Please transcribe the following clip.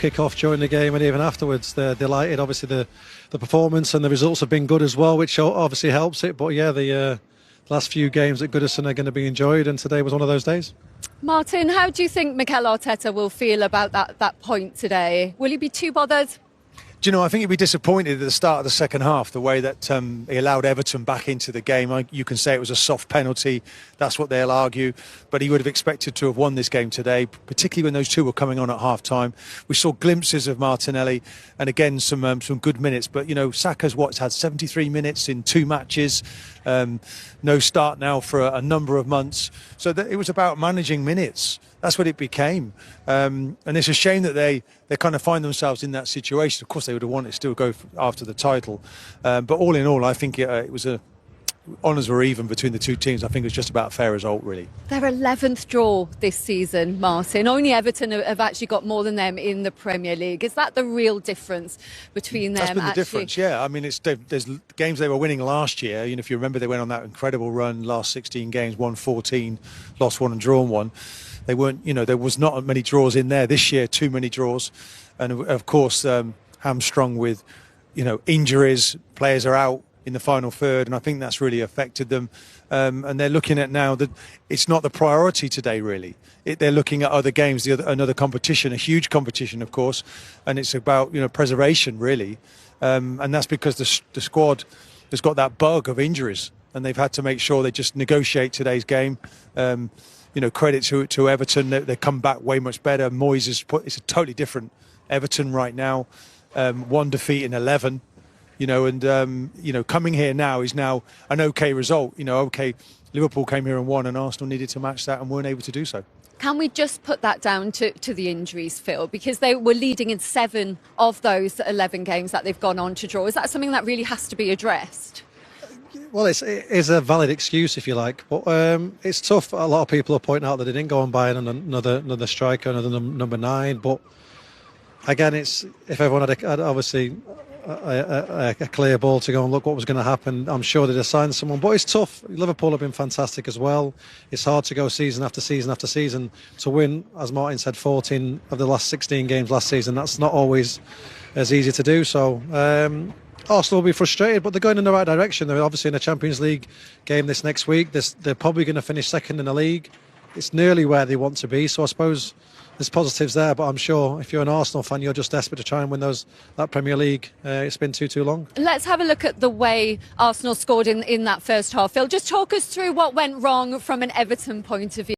kick-off during the game and even afterwards. They're delighted. Obviously, the performance and the results have been good as well, which obviously helps it. But yeah, the last few games at Goodison are going to be enjoyed, and today was one of those days. Martin, how do you think Mikel Arteta will feel about that point today? Will he be too bothered? Do you know, I think he'd be disappointed at the start of the second half, the way that he allowed Everton back into the game. You can say it was a soft penalty. That's what they'll argue. But he would have expected to have won this game today, particularly when those two were coming on at half-time. We saw glimpses of Martinelli and, again, some good minutes. But, you know, Saka's had 73 minutes in 2 matches. No start now for a number of months. So it was about managing minutes. That's what it became. And it's a shame that they kind of find themselves in that situation. Of course, they would have wanted to still go after the title. But all in all, I think it was honours were even between the two teams. I think it was just about a fair result, really. Their 11th draw this season, Martin. Only Everton have actually got more than them in the Premier League. Is that the real difference between them? That's been the difference, yeah. I mean, there's games they were winning last year. You know, if you remember, they went on that incredible run, last 16 games, won 14, lost 1 and drawn 1. They weren't, you know, there was not many draws in there. This year, too many draws. And of course, hamstrung with, you know, injuries. Players are out in the final third, and I think that's really affected them. And they're looking at now that it's not the priority today, really. They're looking at other games, another competition, a huge competition, of course. And it's about, you know, preservation, really. And that's because the squad has got that bug of injuries, and they've had to make sure they just negotiate today's game. You know, credit to Everton. They come back way much better. Moyes it's a totally different Everton right now. 1 defeat in 11. You know, and you know, coming here now is now an okay result. You know, okay, Liverpool came here and won, and Arsenal needed to match that and weren't able to do so. Can we just put that down to the injuries, Phil? Because they were leading in 7 of those 11 games that they've gone on to draw. Is that something that really has to be addressed? Well, it is a valid excuse, if you like, but it's tough. A lot of people are pointing out that they didn't go and buy another striker, another number 9. But again, it's if everyone had obviously a clear ball to go and look what was going to happen, I'm sure they'd have signed someone. But it's tough. Liverpool have been fantastic as well. It's hard to go season after season after season to win, as Martin said, 14 of the last 16 games last season. That's not always as easy to do. So Arsenal will be frustrated, but they're going in the right direction. They're obviously in a Champions League game this next week. They're probably going to finish second in the league. It's nearly where they want to be, so I suppose there's positives there, but I'm sure if you're an Arsenal fan, you're just desperate to try and win that Premier League. It's been too long. Let's have a look at the way Arsenal scored in that first half. Phil, just talk us through what went wrong from an Everton point of view.